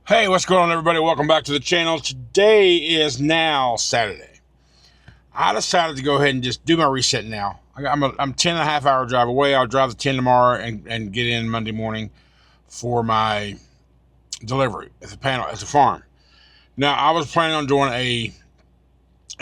Hey, what's going on, everybody? Welcome back to the channel. Today is now Saturday. I decided to go ahead and just do my reset now. I'm 10 and a half hour drive away. I'll drive the 10 tomorrow and get in Monday morning for my delivery at the farm. Now, I was planning on doing a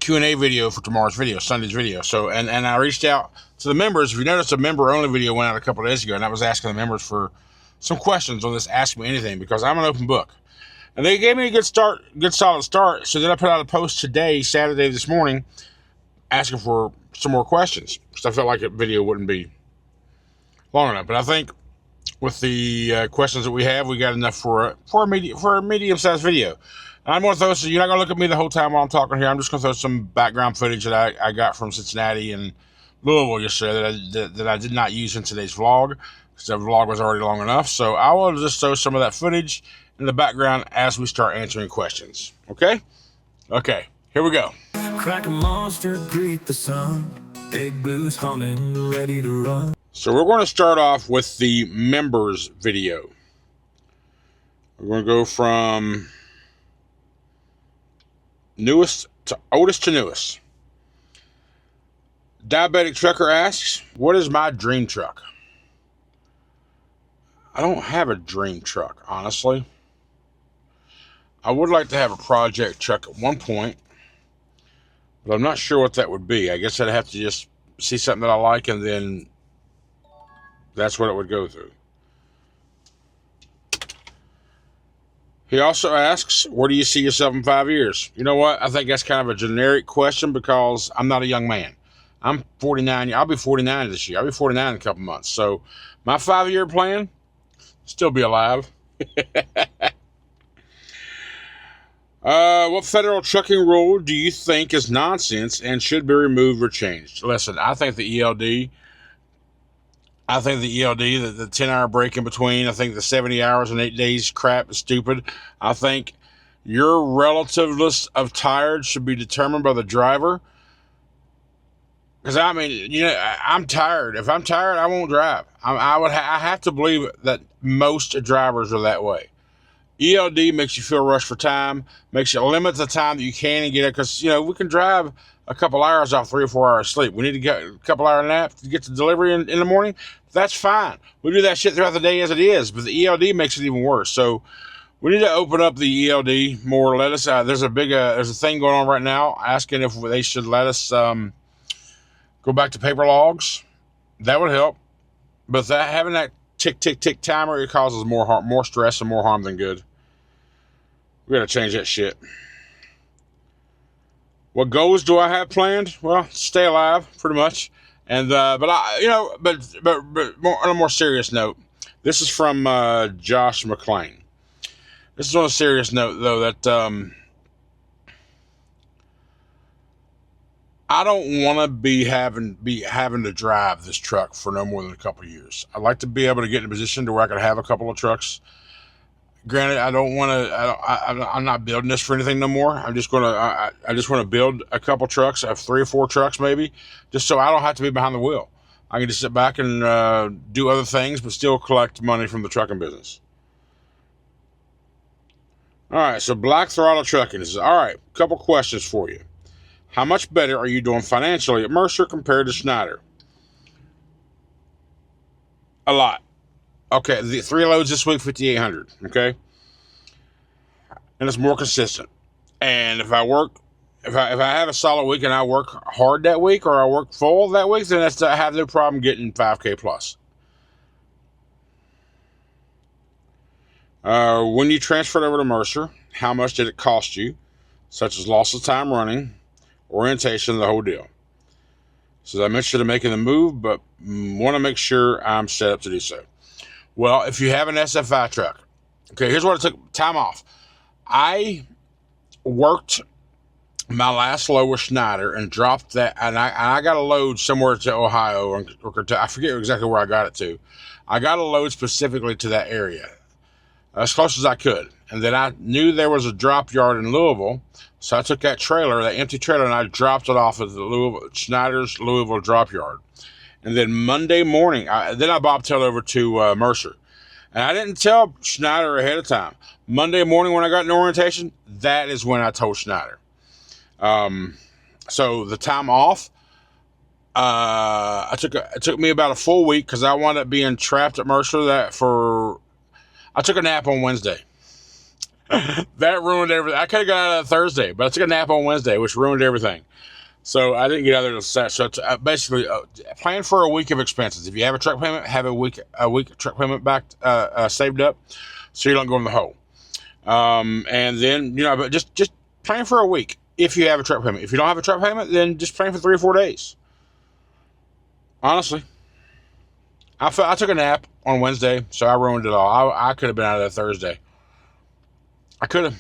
Q&A video for tomorrow's video, Sunday's video. So, and I reached out to the members. If you noticed, a member-only video went out a couple of days ago, and I was asking the members for some questions on this Ask Me Anything because I'm an open book. And they gave me a good solid start. So then I put out a post today, Saturday this morning, asking for some more questions because I felt like a video wouldn't be long enough. But I think with the questions that we have, we got enough for a medium-sized video. And I'm going to throw, so you're not going to look at me the whole time while I'm talking here. I'm just going to throw some background footage that I got from Cincinnati and Louisville yesterday that I did not use in today's vlog because the vlog was already long enough. So I will just throw some of that footage in the background as we start answering questions. Okay, here we go. Crack a monster, greet the sun. Big blues humming, ready to run. So we're going to start off with the members video. We're going to go from newest to oldest to newest. Diabetic Trucker asks, what is my dream truck? I don't have a dream truck, honestly. I would like to have a project truck at one point, but I'm not sure what that would be. I guess I'd have to just see something that I like, and then that's what it would go through. He also asks, where do you see yourself in 5 years? You know what? I think that's kind of a generic question because I'm not a young man. I'm 49. I'll be 49 this year. I'll be 49 in a couple months. So my 5-year plan, still be alive. What federal trucking rule do you think is nonsense and should be removed or changed? Listen, I think the ELD, the 10-hour break in between, I think the 70 hours and 8 days crap is stupid. I think your relativeness of tired should be determined by the driver. Because, I mean, you know, I'm tired. If I'm tired, I won't drive. I have to believe that most drivers are that way. ELD makes you feel rushed for time, makes you limit the time that you can and get it. Because, you know, we can drive a couple hours off 3 or 4 hours sleep. We need to get a couple hour nap to get to delivery in the morning. That's fine. We do that shit throughout the day as it is. But the ELD makes it even worse. So we need to open up the ELD more. Let us. There's a thing going on right now asking if they should let us go back to paper logs. That would help. But having that tick, tick, tick timer, it causes more stress and more harm than good. We got to change that shit. What goals do I have planned? Well, stay alive, pretty much. And but on a more serious note, this is from Josh McClain. This is on a serious note, though, that I don't want to be having to drive this truck for no more than a couple of years. I'd like to be able to get in a position to where I could have a couple of trucks. Granted, I don't want to. I'm not building this for anything no more. I'm just gonna. I just want to build a couple trucks. I have 3 or 4 trucks maybe, just so I don't have to be behind the wheel. I can just sit back and do other things, but still collect money from the trucking business. All right. So Black Throttle Trucking says, all right. Couple questions for you. How much better are you doing financially at Mercer compared to Schneider? A lot. Okay, the 3 loads this week, 5,800. Okay, and it's more consistent. And if I have a solid week and I work hard that week, or I work full that week, then I have no problem getting 5K plus. When you transferred over to Mercer, how much did it cost you, such as loss of time running, orientation, the whole deal? So I'm interested in making the move, but want to make sure I'm set up to do so. Well, if you have an SFI truck, okay, here's what it took time off. I worked my last load with Schneider and dropped that, and I got a load somewhere to Ohio or Kentucky. I forget exactly where I got it to. I got a load specifically to that area, as close as I could. And then I knew there was a drop yard in Louisville, so I took that empty trailer, and I dropped it off at the Schneider's Louisville drop yard. And then Monday morning, then I bobtailed over to Mercer. And I didn't tell Schneider ahead of time. Monday morning when I got an orientation, that is when I told Schneider. So the time off, it took me about a full week because I wound up being trapped at Mercer. I took a nap on Wednesday. That ruined everything. I could have got out of Thursday, but I took a nap on Wednesday, which ruined everything. So I didn't get out there till Saturday. So basically, plan for a week of expenses. If you have a truck payment, have a week truck payment back saved up, so you don't go in the hole. And then but just plan for a week if you have a truck payment. If you don't have a truck payment, then just plan for 3 or 4 days. Honestly, I took a nap on Wednesday, so I ruined it all. I could have been out of there Thursday. I could have.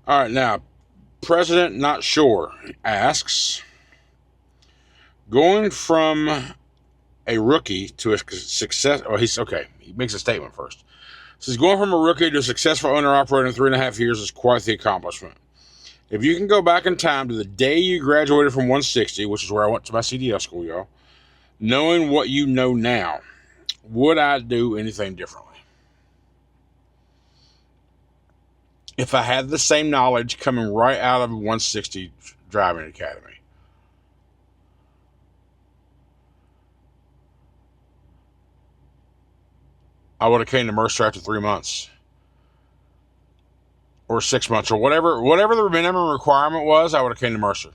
All right, now, President Not Sure asks, going from a rookie to a success, he makes a statement first. Says, going from a rookie to a successful owner-operator in 3.5 years is quite the accomplishment. If you can go back in time to the day you graduated from 160, which is where I went to my CDL school, y'all, knowing what you know now, would I do anything differently? If I had the same knowledge coming right out of 160 driving academy. I would have came to Mercer after 3 months. Or 6 months, or whatever the minimum requirement was, I would have came to Mercer.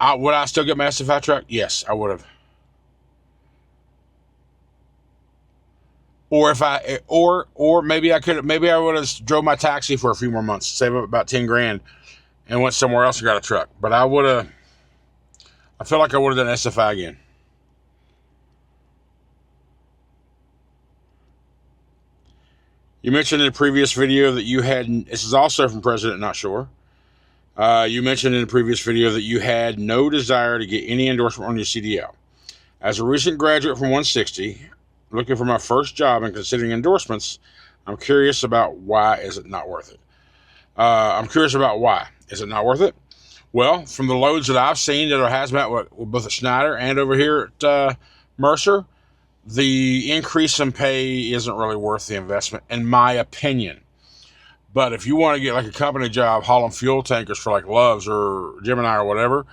Would I still get my SFI truck? Yes, I would have. Or maybe I would have drove my taxi for a few more months, save up about 10 grand, and went somewhere else and got a truck. But I feel like I would have done SFI again. You mentioned in a previous video that you had, this is also from President Not Sure. You mentioned in a previous video that you had no desire to get any endorsement on your CDL. As a recent graduate from 160, looking for my first job and considering endorsements, I'm curious about why is it not worth it. I'm curious about why. Is it not worth it? Well, from the loads that I've seen that are hazmat with both at Schneider and over here at Mercer, the increase in pay isn't really worth the investment, in my opinion. But if you want to get like a company job hauling fuel tankers for like Love's or Gemini or whatever,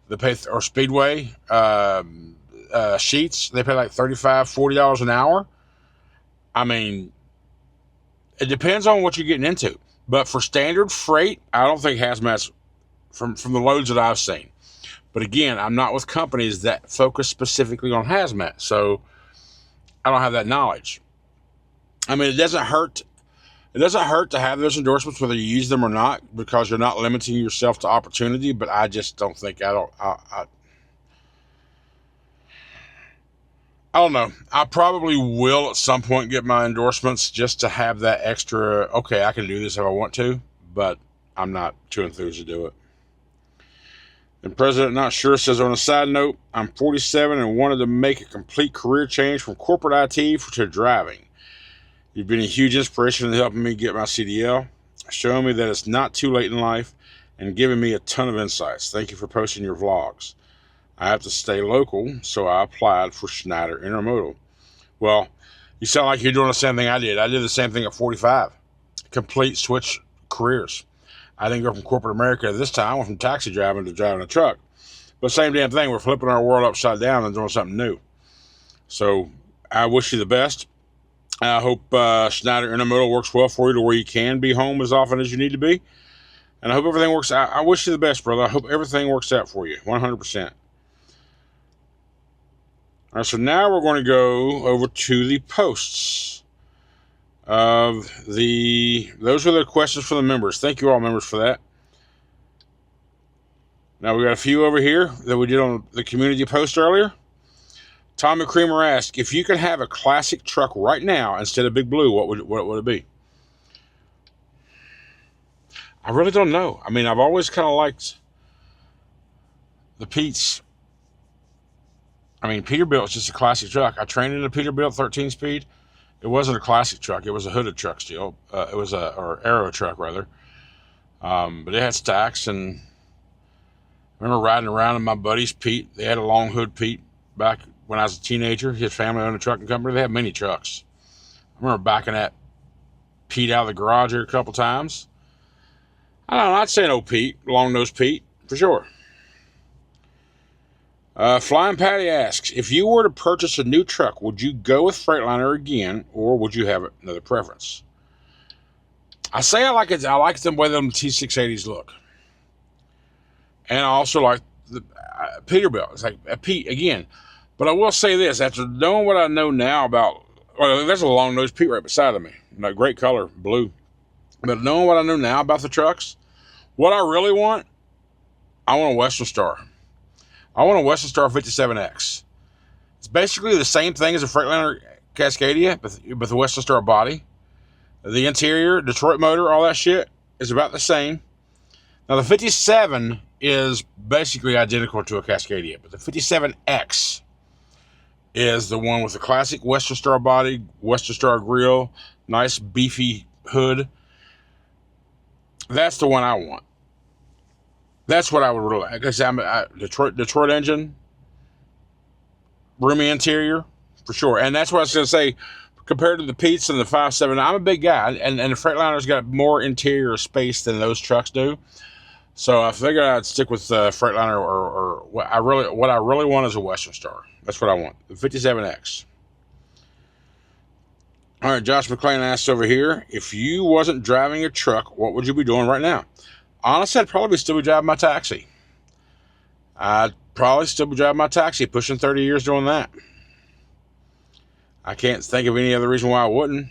they pay, or Speedway, Sheets, they pay like $35-$40 an hour. I mean, it depends on what you're getting into. But for standard freight, I don't think hazmat's from the loads that I've seen. But again, I'm not with companies that focus specifically on hazmat, so I don't have that knowledge. I mean, it doesn't hurt. It doesn't hurt to have those endorsements, whether you use them or not, because you're not limiting yourself to opportunity. But I just don't think I don't know. I probably will at some point get my endorsements just to have that extra, okay, I can do this if I want to, but I'm not too enthused to do it. And President Not Sure says, on a side note, I'm 47 and wanted to make a complete career change from corporate IT to driving. You've been a huge inspiration in helping me get my CDL, showing me that it's not too late in life, and giving me a ton of insights. Thank you for posting your vlogs. I have to stay local, so I applied for Schneider Intermodal. Well, you sound like you're doing the same thing I did. I did the same thing at 45. Complete switch careers. I didn't go from corporate America this time. I went from taxi driving to driving a truck. But same damn thing. We're flipping our world upside down and doing something new. So I wish you the best. I hope Schneider Intermodal works well for you to where you can be home as often as you need to be. And I hope everything works out. I wish you the best, brother. I hope everything works out for you, 100%. All right, so now we're going to go over to the posts of those are the questions for the members. Thank you all, members, for that. Now we got a few over here that we did on the community post earlier. Tommy Creamer asked, if you could have a classic truck right now instead of Big Blue, what would it be? I really don't know. I mean, I've always kind of liked the Pete's. I mean, Peterbilt's just a classic truck. I trained in a Peterbilt 13-speed. It wasn't a classic truck. It was a hooded truck still. It was or aero truck, rather. But it had stacks, and I remember riding around in my buddy's Pete. They had a long hood Pete back when I was a teenager. His family owned a trucking company. They had many trucks. I remember backing that Pete out of the garage here a couple times. I don't know, I'd say no Pete, long-nosed Pete, for sure. Flying Patty asks, if you were to purchase a new truck, would you go with Freightliner again, or would you have another preference? I say I like it. I like the way them T680s look, and I also like the Peterbilt. It's like a Pete again. But I will say this: after knowing what I know now about, well, there's a long-nosed Pete right beside of me, great color, blue. But knowing what I know now about the trucks, what I really want, I want a Western Star. I want a Western Star 57X. It's basically the same thing as a Freightliner Cascadia, but the Western Star body. The interior, Detroit motor, all that shit is about the same. Now, the 57 is basically identical to a Cascadia, but the 57X is the one with the classic Western Star body, Western Star grille, nice beefy hood. That's the one I want. That's what I would really like. Because I'm a Detroit engine, roomy interior, for sure. And that's what I was going to say. Compared to the Pete's and the 5.7, I'm a big guy, and the Freightliner's got more interior space than those trucks do. So I figured I'd stick with Freightliner, or what I really want is a Western Star. That's what I want, the 57X. All right, Josh McClain asks over here, if you wasn't driving a truck, what would you be doing right now? Honestly, I'd probably still be driving my taxi. Pushing 30 years doing that. I can't think of any other reason why I wouldn't.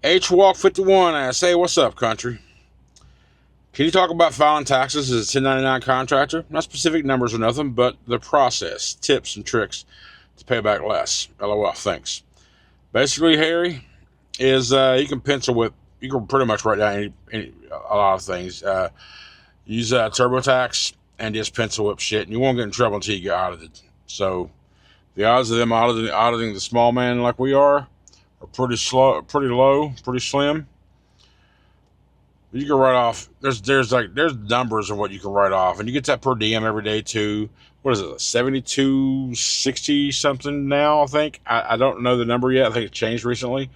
HWalk51 asks, hey, what's up, country? Can you talk about filing taxes as a 1099 contractor? Not specific numbers or nothing, but the process, tips, and tricks to pay back less. LOL, thanks. Basically, Harry, is you can pencil whip. You can pretty much write down a lot of things. Use TurboTax and just pencil whip shit, and you won't get in trouble until you get audited. So the odds of them auditing the small man like we are pretty low, pretty slim. You can write off. There's numbers of what you can write off, and you get that per diem every day too. What is it, $72.60 something now? I think I don't know the number yet. I think it changed recently.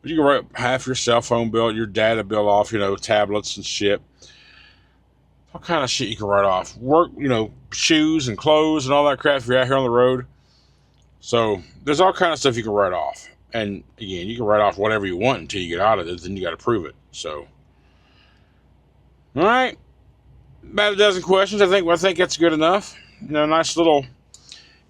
But you can write half your cell phone bill, your data bill off. Tablets and shit. What kind of shit you can write off? Work, shoes and clothes and all that crap if you're out here on the road. So there's all kind of stuff you can write off. And again, you can write off whatever you want until you get audited. Then you got to prove it. So. All right, about a dozen questions. I think that's good enough. Nice little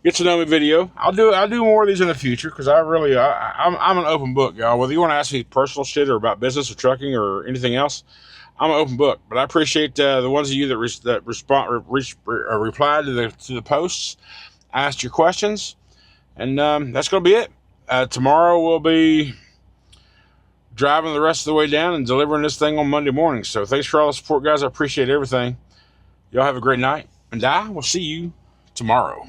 get to know me video. I'll do more of these in the future because I'm an open book, y'all. Whether you want to ask me personal shit or about business or trucking or anything else, I'm an open book. But I appreciate the ones of you that replied to the posts, asked your questions, and that's gonna be it. Tomorrow we'll be driving the rest of the way down and delivering this thing on Monday morning. So thanks for all the support, guys. I appreciate everything. Y'all have a great night, and I will see you tomorrow.